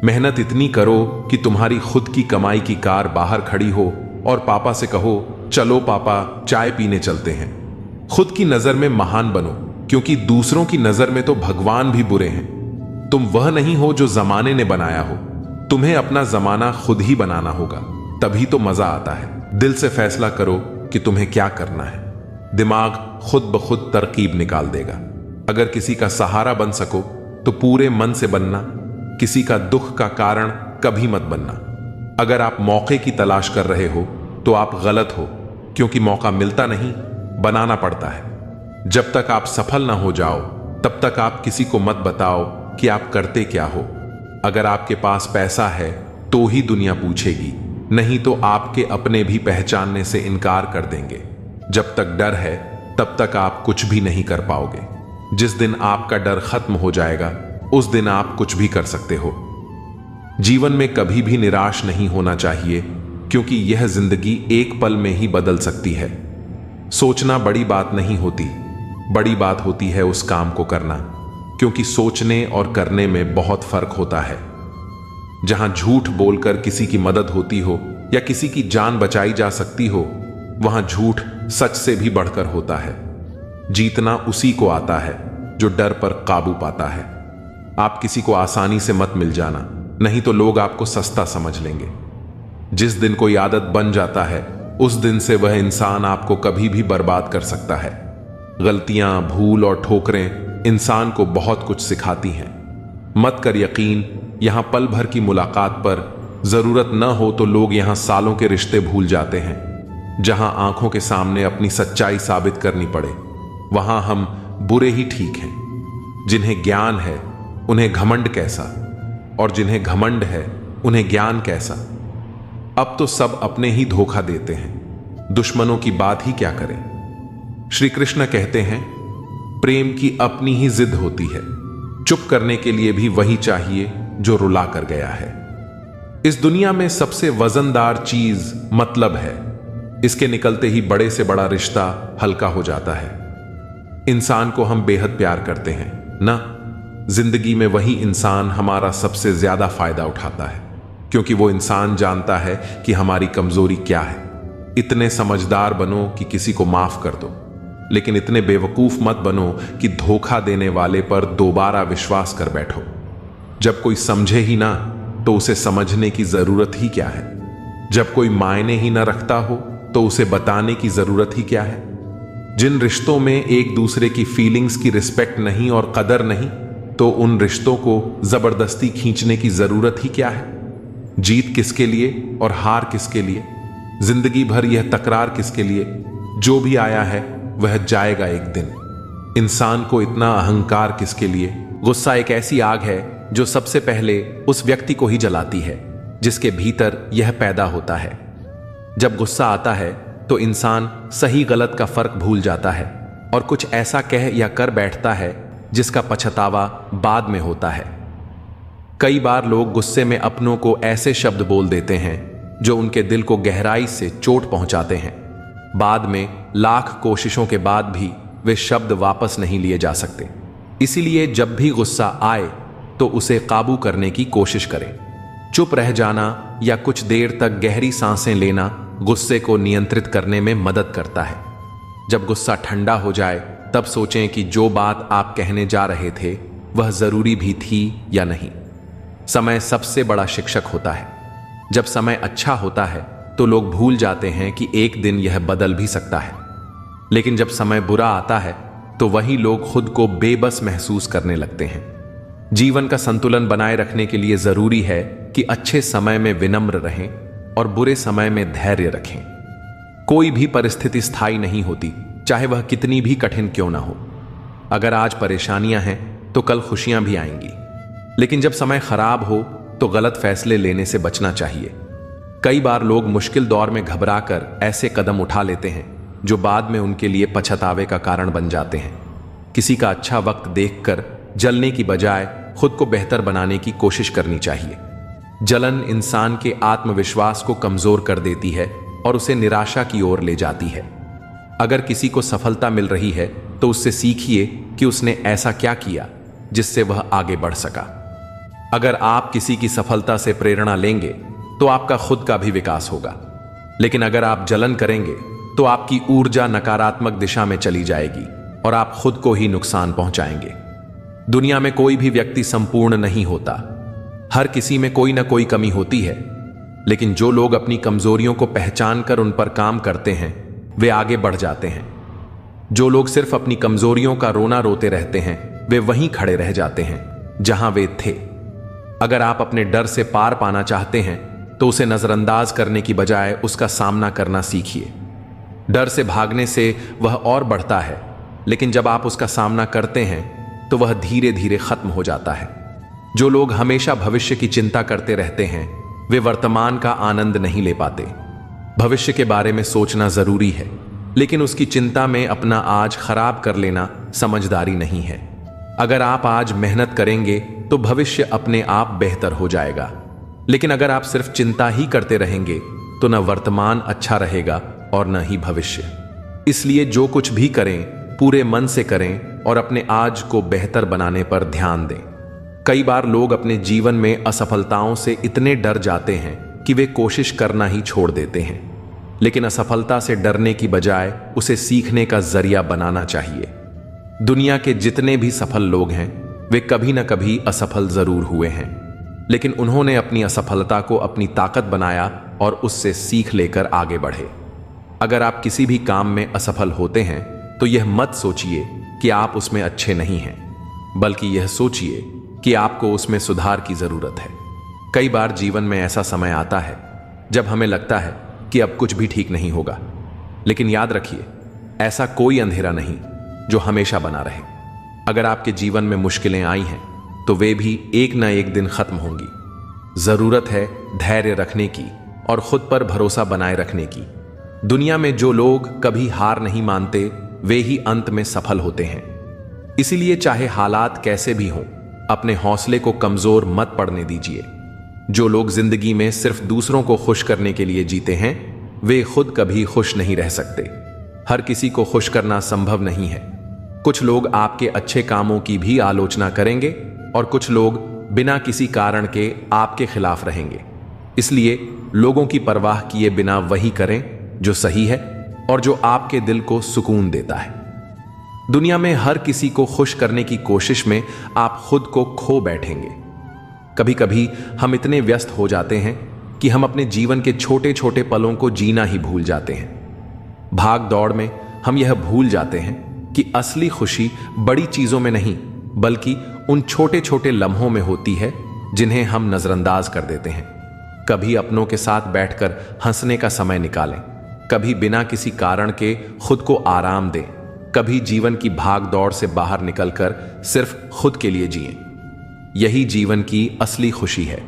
मेहनत इतनी करो कि तुम्हारी खुद की कमाई की कार बाहर खड़ी हो और पापा से कहो, चलो पापा चाय पीने चलते हैं। खुद की नजर में महान बनो, क्योंकि दूसरों की नजर में तो भगवान भी बुरे हैं। तुम वह नहीं हो जो जमाने ने बनाया हो, तुम्हें अपना जमाना खुद ही बनाना होगा, तभी तो मजा आता है। दिल से फैसला करो कि तुम्हें क्या करना है, दिमाग खुद ब खुद तरकीब निकाल देगा। अगर किसी का सहारा बन सको तो पूरे मन से बनना, किसी का दुख का कारण कभी मत बनना। अगर आप मौके की तलाश कर रहे हो तो आप गलत हो, क्योंकि मौका मिलता नहीं, बनाना पड़ता है। जब तक आप सफल ना हो जाओ तब तक आप किसी को मत बताओ कि आप करते क्या हो। अगर आपके पास पैसा है तो ही दुनिया पूछेगी, नहीं तो आपके अपने भी पहचानने से इनकार कर देंगे। जब तक डर है तब तक आप कुछ भी नहीं कर पाओगे। जिस दिन आपका डर खत्म हो जाएगा उस दिन आप कुछ भी कर सकते हो। जीवन में कभी भी निराश नहीं होना चाहिए, क्योंकि यह जिंदगी एक पल में ही बदल सकती है। सोचना बड़ी बात नहीं होती, बड़ी बात होती है उस काम को करना, क्योंकि सोचने और करने में बहुत फर्क होता है। जहां झूठ बोलकर किसी की मदद होती हो या किसी की जान बचाई जा सकती हो, वहां झूठ सच से भी बढ़कर होता है। जीतना उसी को आता है जो डर पर काबू पाता है। आप किसी को आसानी से मत मिल जाना, नहीं तो लोग आपको सस्ता समझ लेंगे। जिस दिन कोई आदत बन जाता है उस दिन से वह इंसान आपको कभी भी बर्बाद कर सकता है। गलतियां, भूल और ठोकरें इंसान को बहुत कुछ सिखाती हैं। मत कर यकीन, यहां पल भर की मुलाकात पर जरूरत न हो तो लोग यहां सालों के रिश्ते भूल जाते हैं। जहां आंखों के सामने अपनी सच्चाई साबित करनी पड़े, वहां हम बुरे ही ठीक हैं। जिन्हें ज्ञान है उन्हें घमंड कैसा, और जिन्हें घमंड है उन्हें ज्ञान कैसा। अब तो सब अपने ही धोखा देते हैं, दुश्मनों की बात ही क्या करें। श्री कृष्ण कहते हैं, प्रेम की अपनी ही जिद होती है, चुप करने के लिए भी वही चाहिए जो रुला कर गया है। इस दुनिया में सबसे वजनदार चीज मतलब है, इसके निकलते ही बड़े से बड़ा रिश्ता हल्का हो जाता है। इंसान को हम बेहद प्यार करते हैं ना, जिंदगी में वही इंसान हमारा सबसे ज्यादा फायदा उठाता है, क्योंकि वो इंसान जानता है कि हमारी कमजोरी क्या है। इतने समझदार बनो कि किसी को माफ कर दो, लेकिन इतने बेवकूफ मत बनो कि धोखा देने वाले पर दोबारा विश्वास कर बैठो। जब कोई समझे ही ना तो उसे समझने की जरूरत ही क्या है। जब कोई मायने ही ना रखता हो तो उसे बताने की जरूरत ही क्या है। जिन रिश्तों में एक दूसरे की फीलिंग्स की रिस्पेक्ट नहीं और कदर नहीं, तो उन रिश्तों को जबरदस्ती खींचने की जरूरत ही क्या है। जीत किसके लिए और हार किसके लिए, जिंदगी भर यह तकरार किसके लिए। जो भी आया है वह जाएगा एक दिन। इंसान को इतना अहंकार किसके लिए। गुस्सा एक ऐसी आग है जो सबसे पहले उस व्यक्ति को ही जलाती है जिसके भीतर यह पैदा होता है। जब गुस्सा आता है तो इंसान सही गलत का फर्क भूल जाता है और कुछ ऐसा कह या कर बैठता है जिसका पछतावा बाद में होता है। कई बार लोग गुस्से में अपनों को ऐसे शब्द बोल देते हैं जो उनके दिल को गहराई से चोट पहुंचाते हैं। बाद में लाख कोशिशों के बाद भी वे शब्द वापस नहीं लिए जा सकते। इसीलिए जब भी गुस्सा आए तो उसे काबू करने की कोशिश करें। चुप रह जाना या कुछ देर तक गहरी सांसें लेना गुस्से को नियंत्रित करने में मदद करता है। जब गुस्सा ठंडा हो जाए तब सोचें कि जो बात आप कहने जा रहे थे वह जरूरी भी थी या नहीं। समय सबसे बड़ा शिक्षक होता है। जब समय अच्छा होता है तो लोग भूल जाते हैं कि एक दिन यह बदल भी सकता है, लेकिन जब समय बुरा आता है तो वही लोग खुद को बेबस महसूस करने लगते हैं। जीवन का संतुलन बनाए रखने के लिए जरूरी है कि अच्छे समय में विनम्र रहें और बुरे समय में धैर्य रखें। कोई भी परिस्थिति स्थायी नहीं होती, चाहे वह कितनी भी कठिन क्यों ना हो। अगर आज परेशानियां हैं तो कल खुशियां भी आएंगी, लेकिन जब समय खराब हो तो गलत फैसले लेने से बचना चाहिए। कई बार लोग मुश्किल दौर में घबराकर ऐसे कदम उठा लेते हैं जो बाद में उनके लिए पछतावे का कारण बन जाते हैं। किसी का अच्छा वक्त देखकर जलने की बजाय खुद को बेहतर बनाने की कोशिश करनी चाहिए। जलन इंसान के आत्मविश्वास को कमजोर कर देती है और उसे निराशा की ओर ले जाती है। अगर किसी को सफलता मिल रही है तो उससे सीखिए कि उसने ऐसा क्या किया जिससे वह आगे बढ़ सका। अगर आप किसी की सफलता से प्रेरणा लेंगे तो आपका खुद का भी विकास होगा, लेकिन अगर आप जलन करेंगे तो आपकी ऊर्जा नकारात्मक दिशा में चली जाएगी और आप खुद को ही नुकसान पहुंचाएंगे। दुनिया में कोई भी व्यक्ति संपूर्ण नहीं होता, हर किसी में कोई ना कोई कमी होती है, लेकिन जो लोग अपनी कमजोरियों को पहचान कर उन पर काम करते हैं वे आगे बढ़ जाते हैं। जो लोग सिर्फ अपनी कमजोरियों का रोना रोते रहते हैं वे वहीं खड़े रह जाते हैं जहां वे थे। अगर आप अपने डर से पार पाना चाहते हैं तो उसे नजरअंदाज करने की बजाय उसका सामना करना सीखिए। डर से भागने से वह और बढ़ता है, लेकिन जब आप उसका सामना करते हैं तो वह धीरे धीरे खत्म हो जाता है। जो लोग हमेशा भविष्य की चिंता करते रहते हैं वे वर्तमान का आनंद नहीं ले पाते। भविष्य के बारे में सोचना जरूरी है, लेकिन उसकी चिंता में अपना आज खराब कर लेना समझदारी नहीं है। अगर आप आज मेहनत करेंगे तो भविष्य अपने आप बेहतर हो जाएगा, लेकिन अगर आप सिर्फ चिंता ही करते रहेंगे तो न वर्तमान अच्छा रहेगा और न ही भविष्य। इसलिए जो कुछ भी करें पूरे मन से करें और अपने आज को बेहतर बनाने पर ध्यान दें। कई बार लोग अपने जीवन में असफलताओं से इतने डर जाते हैं कि वे कोशिश करना ही छोड़ देते हैं, लेकिन असफलता से डरने की बजाय उसे सीखने का जरिया बनाना चाहिए। दुनिया के जितने भी सफल लोग हैं वे कभी न कभी असफल जरूर हुए हैं, लेकिन उन्होंने अपनी असफलता को अपनी ताकत बनाया और उससे सीख लेकर आगे बढ़े। अगर आप किसी भी काम में असफल होते हैं तो यह मत सोचिए कि आप उसमें अच्छे नहीं हैं, बल्कि यह सोचिए कि आपको उसमें सुधार की जरूरत है। कई बार जीवन में ऐसा समय आता है जब हमें लगता है कि अब कुछ भी ठीक नहीं होगा, लेकिन याद रखिए, ऐसा कोई अंधेरा नहीं जो हमेशा बना रहे। अगर आपके जीवन में मुश्किलें आई हैं तो वे भी एक ना एक दिन खत्म होंगी। जरूरत है धैर्य रखने की और खुद पर भरोसा बनाए रखने की। दुनिया में जो लोग कभी हार नहीं मानते वे ही अंत में सफल होते हैं। इसीलिए चाहे हालात कैसे भी हों, अपने हौसले को कमजोर मत पड़ने दीजिए। जो लोग जिंदगी में सिर्फ दूसरों को खुश करने के लिए जीते हैं वे खुद कभी खुश नहीं रह सकते। हर किसी को खुश करना संभव नहीं है। कुछ लोग आपके अच्छे कामों की भी आलोचना करेंगे और कुछ लोग बिना किसी कारण के आपके खिलाफ रहेंगे। इसलिए लोगों की परवाह किए बिना वही करें जो सही है और जो आपके दिल को सुकून देता है। दुनिया में हर किसी को खुश करने की कोशिश में आप खुद को खो बैठेंगे। कभी कभी हम इतने व्यस्त हो जाते हैं कि हम अपने जीवन के छोटे छोटे पलों को जीना ही भूल जाते हैं। भाग दौड़ में हम यह भूल जाते हैं कि असली खुशी बड़ी चीजों में नहीं बल्कि उन छोटे छोटे लम्हों में होती है जिन्हें हम नजरअंदाज कर देते हैं। कभी अपनों के साथ बैठकर हंसने का समय निकालें, कभी बिना किसी कारण के खुद को आराम दें, कभी जीवन की भाग दौड़ से बाहर निकलकर सिर्फ खुद के लिए जिएं। यही जीवन की असली खुशी है।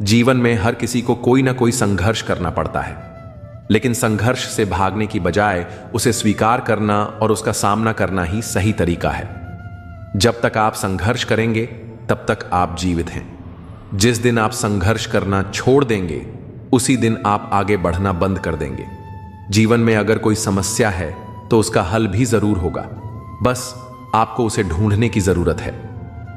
जीवन में हर किसी को कोई ना कोई संघर्ष करना पड़ता है, लेकिन संघर्ष से भागने की बजाय उसे स्वीकार करना और उसका सामना करना ही सही तरीका है। जब तक आप संघर्ष करेंगे तब तक आप जीवित हैं। जिस दिन आप संघर्ष करना छोड़ देंगे उसी दिन आप आगे बढ़ना बंद कर देंगे। जीवन में अगर कोई समस्या है तो उसका हल भी जरूर होगा, बस आपको उसे ढूंढने की जरूरत है।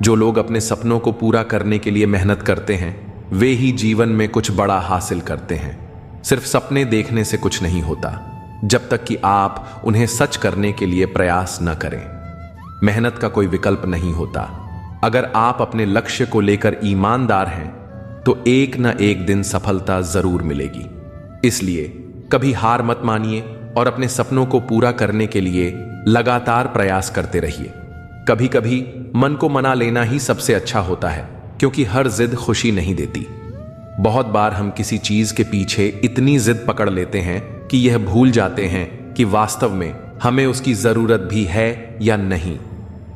जो लोग अपने सपनों को पूरा करने के लिए मेहनत करते हैं वे ही जीवन में कुछ बड़ा हासिल करते हैं। सिर्फ सपने देखने से कुछ नहीं होता जब तक कि आप उन्हें सच करने के लिए प्रयास न करें। मेहनत का कोई विकल्प नहीं होता। अगर आप अपने लक्ष्य को लेकर ईमानदार हैं तो एक न एक दिन सफलता जरूर मिलेगी। इसलिए कभी हार मत मानिए और अपने सपनों को पूरा करने के लिए लगातार प्रयास करते रहिए। कभी कभी मन को मना लेना ही सबसे अच्छा होता है, क्योंकि हर जिद खुशी नहीं देती। बहुत बार हम किसी चीज के पीछे इतनी जिद पकड़ लेते हैं कि यह भूल जाते हैं कि वास्तव में हमें उसकी जरूरत भी है या नहीं।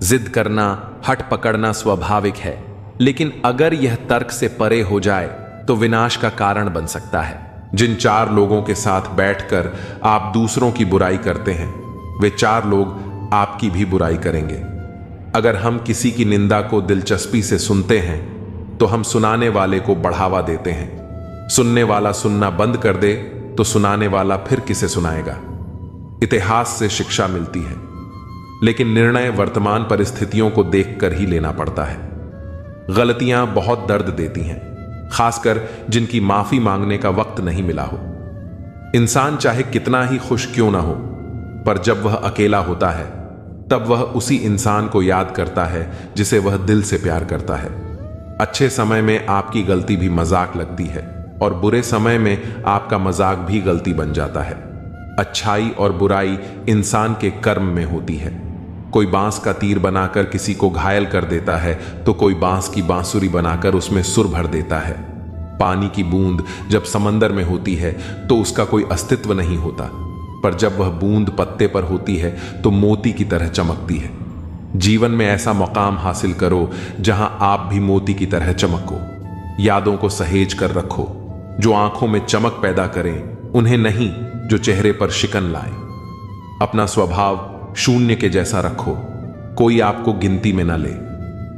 जिद करना, हट पकड़ना स्वाभाविक है, लेकिन अगर यह तर्क से परे हो जाए तो विनाश का कारण बन सकता है। जिन 4 लोगों के साथ बैठकर आप दूसरों की बुराई करते हैं वे 4 लोग आपकी भी बुराई करेंगे। अगर हम किसी की निंदा को दिलचस्पी से सुनते हैं तो हम सुनाने वाले को बढ़ावा देते हैं। सुनने वाला सुनना बंद कर दे तो सुनाने वाला फिर किसे सुनाएगा। इतिहास से शिक्षा मिलती है, लेकिन निर्णय वर्तमान परिस्थितियों को देखकर ही लेना पड़ता है। गलतियां बहुत दर्द देती हैं, खासकर जिनकी माफी मांगने का वक्त नहीं मिला हो। इंसान चाहे कितना ही खुश क्यों ना हो, पर जब वह अकेला होता है तब वह उसी इंसान को याद करता है जिसे वह दिल से प्यार करता है। अच्छे समय में आपकी गलती भी मजाक लगती है और बुरे समय में आपका मजाक भी गलती बन जाता है। अच्छाई और बुराई इंसान के कर्म में होती है। कोई बांस का तीर बनाकर किसी को घायल कर देता है तो कोई बांस की बांसुरी बनाकर उसमें सुर भर देता है। पानी की बूंद जब समंदर में होती है तो उसका कोई अस्तित्व नहीं होता, पर जब वह बूंद पत्ते पर होती है तो मोती की तरह चमकती है। जीवन में ऐसा मुकाम हासिल करो जहां आप भी मोती की तरह चमको। यादों को सहेज कर रखो, जो आंखों में चमक पैदा करें, उन्हें नहीं जो चेहरे पर शिकन लाए। अपना स्वभाव शून्य के जैसा रखो, कोई आपको गिनती में न ले,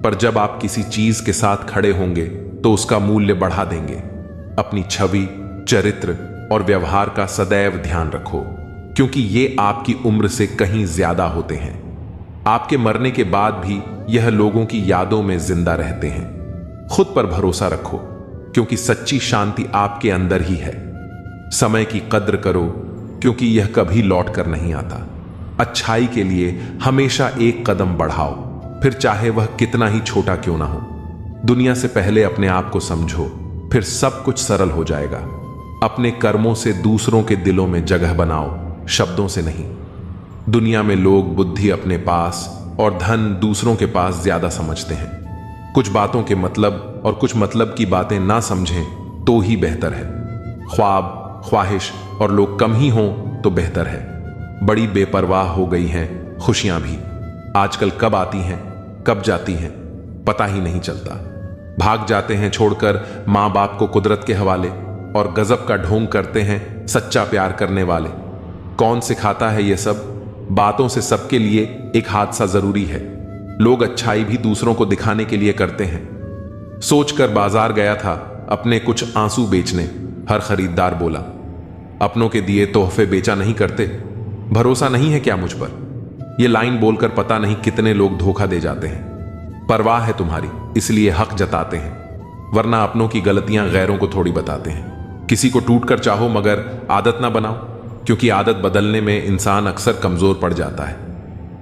पर जब आप किसी चीज के साथ खड़े होंगे तो उसका मूल्य बढ़ा देंगे। अपनी छवि, चरित्र और व्यवहार का सदैव ध्यान रखो, क्योंकि ये आपकी उम्र से कहीं ज्यादा होते हैं। आपके मरने के बाद भी यह लोगों की यादों में जिंदा रहते हैं। खुद पर भरोसा रखो, क्योंकि सच्ची शांति आपके अंदर ही है। समय की कद्र करो, क्योंकि यह कभी लौट कर नहीं आता। अच्छाई के लिए हमेशा एक कदम बढ़ाओ, फिर चाहे वह कितना ही छोटा क्यों ना हो। दुनिया से पहले अपने आप को समझो, फिर सब कुछ सरल हो जाएगा। अपने कर्मों से दूसरों के दिलों में जगह बनाओ, शब्दों से नहीं। दुनिया में लोग बुद्धि अपने पास और धन दूसरों के पास ज्यादा समझते हैं। कुछ बातों के मतलब और कुछ मतलब की बातें ना समझें तो ही बेहतर है। ख्वाब, ख्वाहिश और लोग कम ही हों तो बेहतर है। बड़ी बेपरवाह हो गई हैं खुशियां भी। आजकल कब आती हैं कब जाती हैं पता ही नहीं चलता। भाग जाते हैं छोड़कर माँ बाप को कुदरत के हवाले, और गजब का ढोंग करते हैं सच्चा प्यार करने वाले। कौन सिखाता है ये सब? बातों से सबके लिए एक हादसा जरूरी है। लोग अच्छाई भी दूसरों को दिखाने के लिए करते हैं। सोचकर बाजार गया था अपने कुछ आंसू बेचने। हर खरीदार बोला, अपनों के दिए तोहफे बेचा नहीं करते, भरोसा नहीं है क्या मुझ पर? यह लाइन बोलकर पता नहीं कितने लोग धोखा दे जाते हैं। परवाह है तुम्हारी इसलिए हक जताते हैं, वरना अपनों की गलतियां गैरों को थोड़ी बताते हैं। किसी को टूट कर चाहो मगर आदत ना बनाओ, क्योंकि आदत बदलने में इंसान अक्सर कमजोर पड़ जाता है।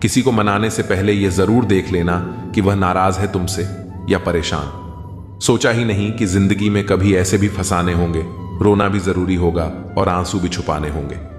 किसी को मनाने से पहले यह जरूर देख लेना कि वह नाराज है तुमसे या परेशान। सोचा ही नहीं कि जिंदगी में कभी ऐसे भी फसाने होंगे, रोना भी जरूरी होगा और आंसू भी छुपाने होंगे।